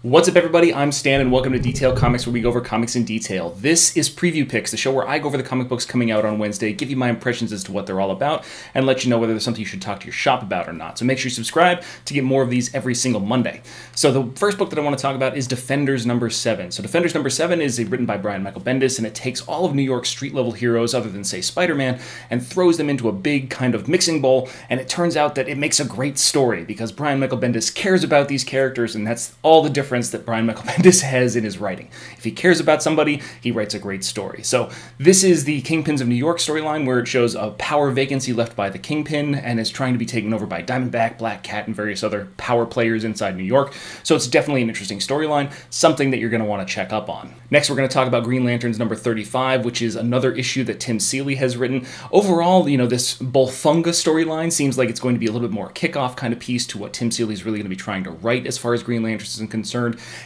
What's up, everybody? I'm Stan, and welcome to Detail Comics, where we go over comics in detail. This is Preview Picks, the show where I go over the comic books coming out on Wednesday, give you my impressions as to what they're all about, and let you know whether there's something you should talk to your shop about or not. So make sure you subscribe to get more of these every single Monday. So the first book that I want to talk about is Defenders number 7. So Defenders number 7 is written by Brian Michael Bendis, and it takes all of New York's street-level heroes, other than, say, Spider-Man, and throws them into a big kind of mixing bowl, and it turns out that it makes a great story, because Brian Michael Bendis cares about these characters, and that's all the difference that Brian Michael Bendis has in his writing. If he cares about somebody, he writes a great story. So this is the Kingpins of New York storyline, where it shows a power vacancy left by the Kingpin and is trying to be taken over by Diamondback, Black Cat, and various other power players inside New York. So it's definitely an interesting storyline, something that you're going to want to check up on. Next, we're going to talk about Green Lanterns number 35, which is another issue that Tim Seeley has written. Overall, you know, this Bolfunga storyline seems like it's going to be a little bit more kickoff kind of piece to what Tim Seeley is really going to be trying to write as far as Green Lanterns is concerned,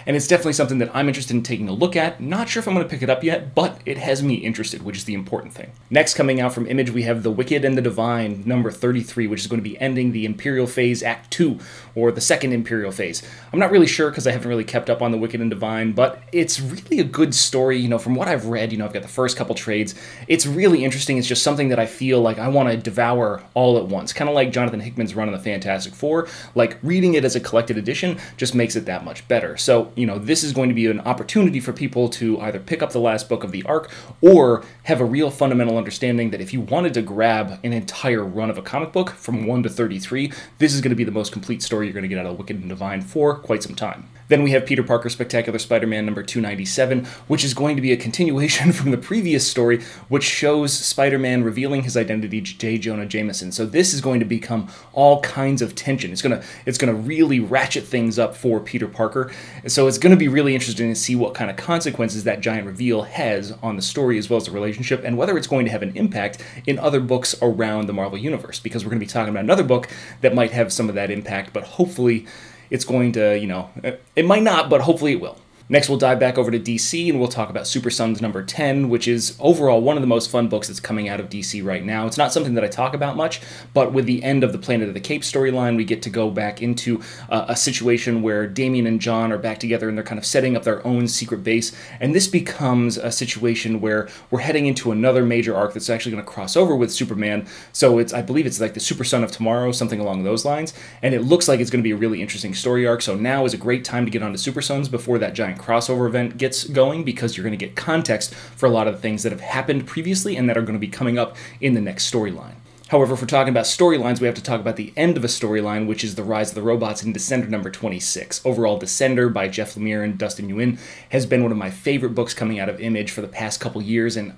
and it's definitely something that I'm interested in taking a look at. Not sure if I'm going to pick it up yet, but it has me interested, which is the important thing. Next, coming out from Image, we have The Wicked and the Divine, number 33, which is going to be ending the Imperial Phase Act 2, or the second Imperial Phase. I'm not really sure because I haven't really kept up on The Wicked and Divine, but it's really a good story. You know, from what I've read, you know, I've got the first couple trades. It's really interesting. It's just something that I feel like I want to devour all at once. Kind of like Jonathan Hickman's run on the Fantastic Four. Like, reading it as a collected edition just makes it that much better. So, you know, this is going to be an opportunity for people to either pick up the last book of the arc or have a real fundamental understanding that if you wanted to grab an entire run of a comic book from 1 to 33, this is going to be the most complete story you're going to get out of Wicked and Divine for quite some time. Then we have Peter Parker Spectacular Spider-Man number 297, which is going to be a continuation from the previous story, which shows Spider-Man revealing his identity to J. Jonah Jameson. So this is going to become all kinds of tension. It's gonna really ratchet things up for Peter Parker. So it's going to be really interesting to see what kind of consequences that giant reveal has on the story as well as the relationship, and whether it's going to have an impact in other books around the Marvel Universe, because we're going to be talking about another book that might have some of that impact, but hopefully it's going to, you know, it might not, but hopefully it will. Next, we'll dive back over to DC, and we'll talk about Super Sons number 10, which is overall one of the most fun books that's coming out of DC right now. It's not something that I talk about much, but with the end of the Planet of the Capes storyline, we get to go back into a situation where Damian and John are back together, and they're kind of setting up their own secret base, and this becomes a situation where we're heading into another major arc that's actually going to cross over with Superman. So I believe it's like the Super Son of Tomorrow, something along those lines, and it looks like it's going to be a really interesting story arc. So now is a great time to get onto Super Sons before that giant crossover event gets going, because you're going to get context for a lot of the things that have happened previously and that are going to be coming up in the next storyline. However, if we're talking about storylines, we have to talk about the end of a storyline, which is The Rise of the Robots in Descender number 26. Overall, Descender by Jeff Lemire and Dustin Nguyen has been one of my favorite books coming out of Image for the past couple years, and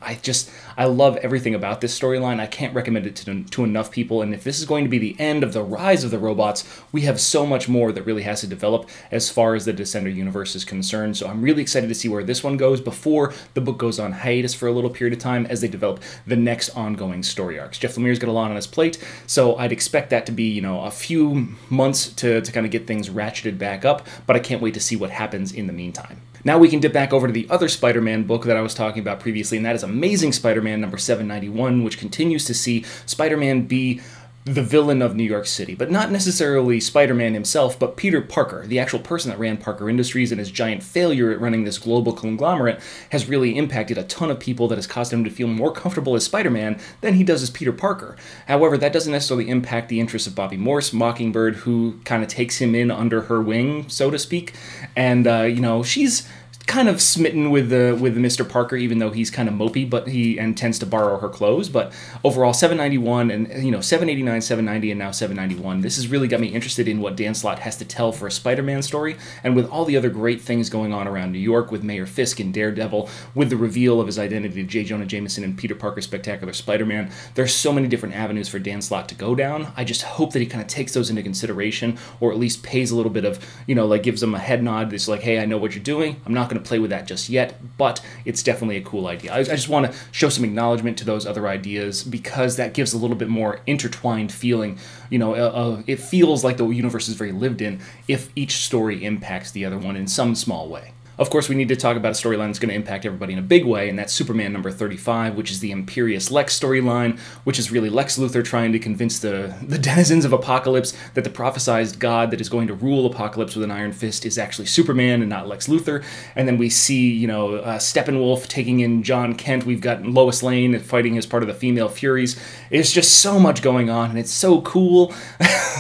I love everything about this storyline. I can't recommend it to enough people, and if this is going to be the end of the Rise of the Robots, we have so much more that really has to develop as far as the Descender universe is concerned. So I'm really excited to see where this one goes before the book goes on hiatus for a little period of time as they develop the next ongoing story arcs. Jeff Lemire's got a lot on his plate, so I'd expect that to be, you know, a few months to kind of get things ratcheted back up, but I can't wait to see what happens in the meantime. Now we can dip back over to the other Spider-Man book that I was talking about previously, and that is Amazing Spider-Man number 791, which continues to see Spider-Man be the villain of New York City, but not necessarily Spider-Man himself, but Peter Parker, the actual person that ran Parker Industries, and his giant failure at running this global conglomerate has really impacted a ton of people that has caused him to feel more comfortable as Spider-Man than he does as Peter Parker. However, that doesn't necessarily impact the interests of Bobby Morse, Mockingbird, who kind of takes him in under her wing, so to speak, and, you know, she's kind of smitten with Mr. Parker, even though he's kind of mopey, but and tends to borrow her clothes. But overall, 791 and, you know, 789, 790, and now 791. This has really got me interested in what Dan Slott has to tell for a Spider-Man story, and with all the other great things going on around New York with Mayor Fisk and Daredevil, with the reveal of his identity to J. Jonah Jameson and Peter Parker Spectacular Spider-Man, there's so many different avenues for Dan Slott to go down. I just hope that he kind of takes those into consideration, or at least pays a little bit of, you know, like gives them a head nod. It's like, hey, I know what you're doing. I'm not going to play with that just yet, but it's definitely a cool idea. I just want to show some acknowledgement to those other ideas, because that gives a little bit more intertwined feeling. You know, it feels like the universe is very lived in if each story impacts the other one in some small way. Of course, we need to talk about a storyline that's going to impact everybody in a big way, and that's Superman number 35, which is the Imperious Lex storyline, which is really Lex Luthor trying to convince the denizens of Apokolips that the prophesized god that is going to rule Apokolips with an iron fist is actually Superman and not Lex Luthor. And then we see, Steppenwolf taking in John Kent. We've got Lois Lane fighting as part of the Female Furies. It's just so much going on, and it's so cool.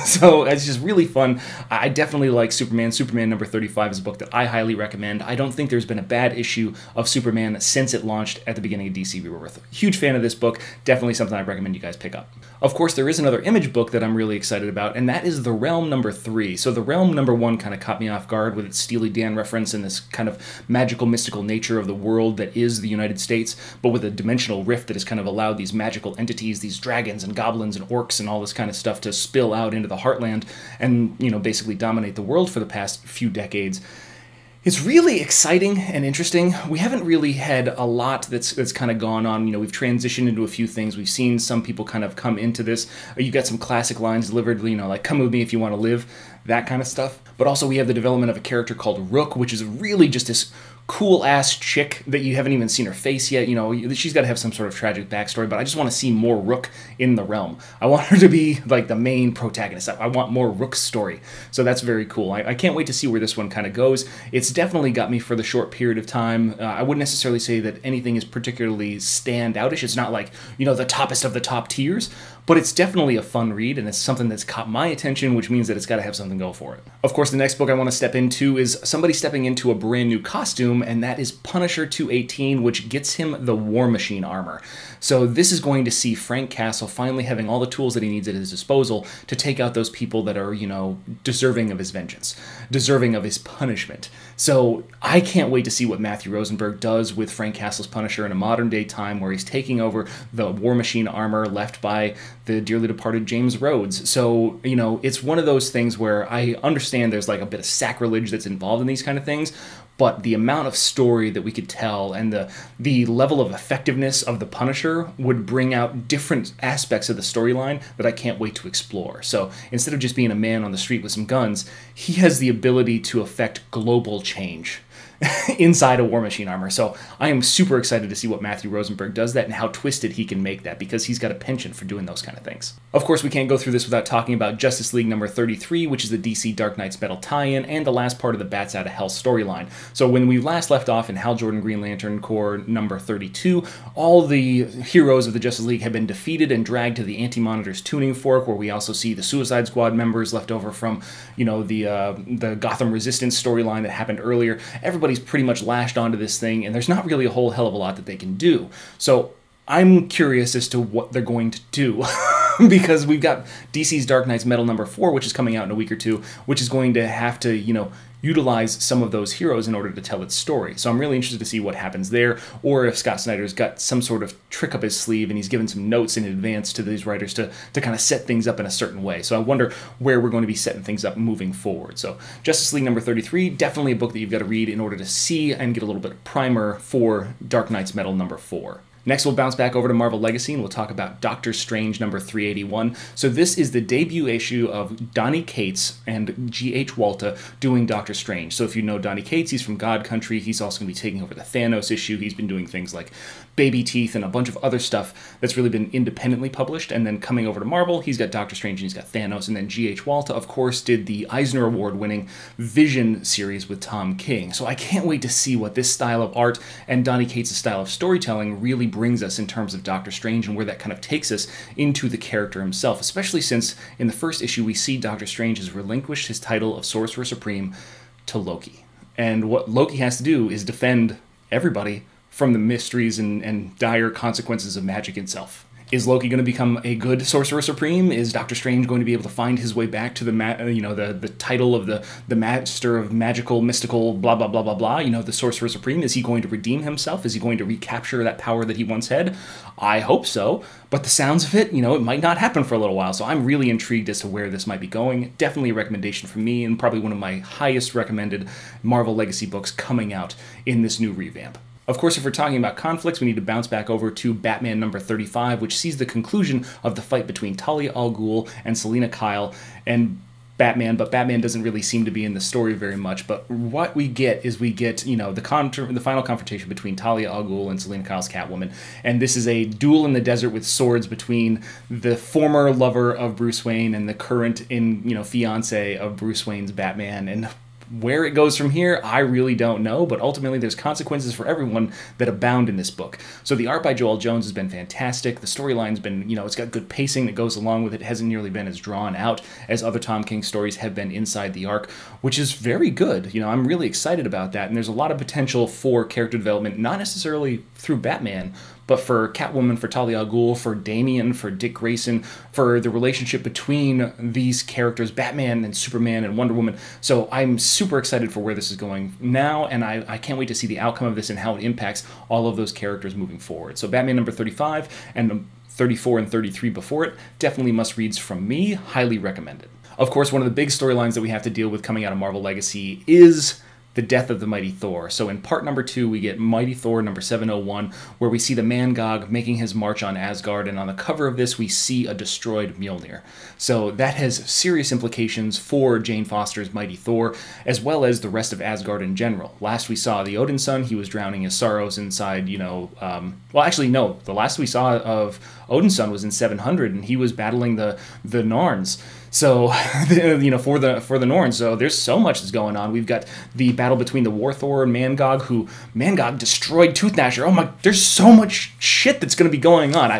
So it's just really fun. I definitely like Superman. Superman number 35 is a book that I highly recommend. I don't think there's been a bad issue of Superman since it launched at the beginning of DC Rebirth. Huge fan of this book. Definitely something I recommend you guys pick up. Of course, there is another Image book that I'm really excited about, and that is The Realm number 3. So The Realm number 1 kind of caught me off guard with its Steely Dan reference and this kind of magical, mystical nature of the world that is the United States, but with a dimensional rift that has kind of allowed these magical entities, these dragons and goblins and orcs and all this kind of stuff to spill out into the Heartland and, basically dominate the world for the past few decades. It's really exciting and interesting. We haven't really had a lot that's kind of gone on. We've transitioned into a few things. We've seen some people kind of come into this. You've got some classic lines delivered, like "come with me if you want to live," that kind of stuff. But also we have the development of a character called Rook, which is really just this cool-ass chick that you haven't even seen her face yet. She's got to have some sort of tragic backstory, but I just want to see more Rook in the realm. I want her to be, like, the main protagonist. I want more Rook's story. So that's very cool. I can't wait to see where this one kind of goes. It's definitely got me for the short period of time. I wouldn't necessarily say that anything is particularly stand-outish. It's not like, the toppest of the top tiers, but it's definitely a fun read, and it's something that's caught my attention, which means that it's got to have something go for it. Of course, the next book I want to step into is somebody stepping into a brand new costume, and that is Punisher 218, which gets him the War Machine armor. So this is going to see Frank Castle finally having all the tools that he needs at his disposal to take out those people that are, deserving of his vengeance, deserving of his punishment. So I can't wait to see what Matthew Rosenberg does with Frank Castle's Punisher in a modern day time where he's taking over the War Machine armor left by the dearly departed James Rhodes. So, it's one of those things where I understand there's like a bit of sacrilege that's involved in these kind of things, but the amount of story that we could tell and the level of effectiveness of the Punisher would bring out different aspects of the storyline that I can't wait to explore. So instead of just being a man on the street with some guns, he has the ability to affect global change inside a War Machine armor. So I am super excited to see what Matthew Rosenberg does that and how twisted he can make that, because he's got a penchant for doing those kind of things. Of course, we can't go through this without talking about Justice League number 33, which is the DC Dark Knights Metal tie-in and the last part of the Bats Out of Hell storyline. So when we last left off in Hal Jordan Green Lantern Corps number 32, all the heroes of the Justice League have been defeated and dragged to the Anti-Monitor's tuning fork, where we also see the Suicide Squad members left over from, the Gotham Resistance storyline that happened earlier. Everybody's pretty much lashed onto this thing, and there's not really a whole hell of a lot that they can do. So I'm curious as to what they're going to do. Because we've got DC's Dark Knights Metal number 4, which is coming out in a week or two, which is going to have to, utilize some of those heroes in order to tell its story. So I'm really interested to see what happens there, or if Scott Snyder's got some sort of trick up his sleeve and he's given some notes in advance to these writers to kind of set things up in a certain way. So I wonder where we're going to be setting things up moving forward. So Justice League number 33, definitely a book that you've got to read in order to see and get a little bit of primer for Dark Knights Metal number 4. Next, we'll bounce back over to Marvel Legacy, and we'll talk about Doctor Strange number 381. So this is the debut issue of Donny Cates and G.H. Walta doing Doctor Strange. So if you know Donny Cates, he's from God Country. He's also going to be taking over the Thanos issue. He's been doing things like Baby Teeth and a bunch of other stuff that's really been independently published. And then coming over to Marvel, he's got Doctor Strange and he's got Thanos. And then G.H. Walta, of course, did the Eisner Award-winning Vision series with Tom King. So I can't wait to see what this style of art and Donny Cates' style of storytelling really brings us in terms of Doctor Strange and where that kind of takes us into the character himself, especially since in the first issue we see Doctor Strange has relinquished his title of Sorcerer Supreme to Loki. And what Loki has to do is defend everybody from the mysteries and dire consequences of magic itself. Is Loki going to become a good Sorcerer Supreme? Is Doctor Strange going to be able to find his way back to the title of the Master of Magical, Mystical, blah, blah, blah, blah, blah, the Sorcerer Supreme? Is he going to redeem himself? Is he going to recapture that power that he once had? I hope so, but the sounds of it, it might not happen for a little while, so I'm really intrigued as to where this might be going. Definitely a recommendation from me, and probably one of my highest recommended Marvel Legacy books coming out in this new revamp. Of course, if we're talking about conflicts, we need to bounce back over to Batman number 35, which sees the conclusion of the fight between Talia al Ghul and Selina Kyle. And Batman, but Batman doesn't really seem to be in the story very much. But what we get is the final confrontation between Talia al Ghul and Selina Kyle's Catwoman, and this is a duel in the desert with swords between the former lover of Bruce Wayne and the current fiance of Bruce Wayne's Batman. And where it goes from here, I really don't know, but ultimately there's consequences for everyone that abound in this book. So the art by Joel Jones has been fantastic. The storyline's been, it's got good pacing that goes along with it. It hasn't nearly been as drawn out as other Tom King stories have been inside the arc, which is very good. I'm really excited about that, and there's a lot of potential for character development, not necessarily through Batman, but for Catwoman, for Talia al Ghul, for Damian, for Dick Grayson, for the relationship between these characters, Batman and Superman and Wonder Woman. So I'm super excited for where this is going now, and I can't wait to see the outcome of this and how it impacts all of those characters moving forward. So Batman number 35 and 34 and 33 before it, definitely must-reads from me, highly recommended. Of course, one of the big storylines that we have to deal with coming out of Marvel Legacy is the Death of the Mighty Thor. So in part number 2, we get Mighty Thor number 701, where we see the Mangog making his march on Asgard, and on the cover of this, we see a destroyed Mjolnir. So that has serious implications for Jane Foster's Mighty Thor, as well as the rest of Asgard in general. Last we saw the Odin son, he was drowning his sorrows inside, the last we saw of Odin's son was in 700, and he was battling the Norns. So, for the Norns. So there's so much that's going on. We've got the battle between the War Thor and Mangog, who Mangog destroyed Tooth Gnasher. Oh my, there's so much shit that's going to be going on.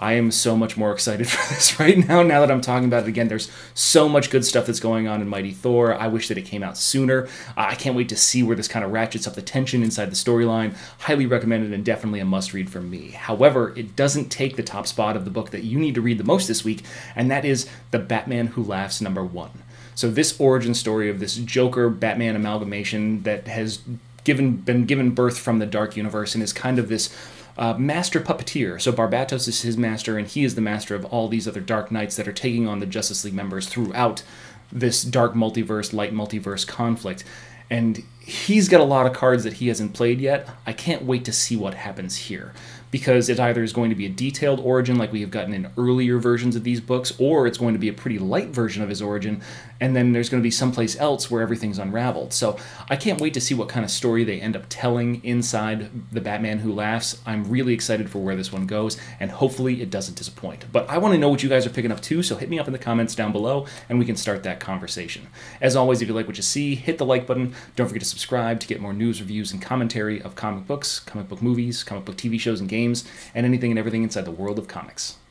I am so much more excited for this right now that I'm talking about it again. There's so much good stuff that's going on in Mighty Thor. I wish that it came out sooner. I can't wait to see where this kind of ratchets up the tension inside the storyline. Highly recommended and definitely a must-read from me. However, it doesn't take the top spot of the book that you need to read the most this week, and that is The Batman Who Laughs number 1. So this origin story of this Joker-Batman amalgamation that has been given birth from the Dark Universe and is kind of this master puppeteer. So Barbatos is his master, and he is the master of all these other Dark Knights that are taking on the Justice League members throughout this dark multiverse, light multiverse conflict. And he's got a lot of cards that he hasn't played yet. I can't wait to see what happens here, because it either is going to be a detailed origin like we have gotten in earlier versions of these books, or it's going to be a pretty light version of his origin, and then there's going to be someplace else where everything's unraveled. So I can't wait to see what kind of story they end up telling inside The Batman Who Laughs. I'm really excited for where this one goes, and hopefully it doesn't disappoint. But I want to know what you guys are picking up too, so hit me up in the comments down below, and we can start that conversation. As always, if you like what you see, hit the like button. Don't forget to subscribe to get more news, reviews, and commentary of comic books, comic book movies, comic book TV shows and games, and anything and everything inside the world of comics.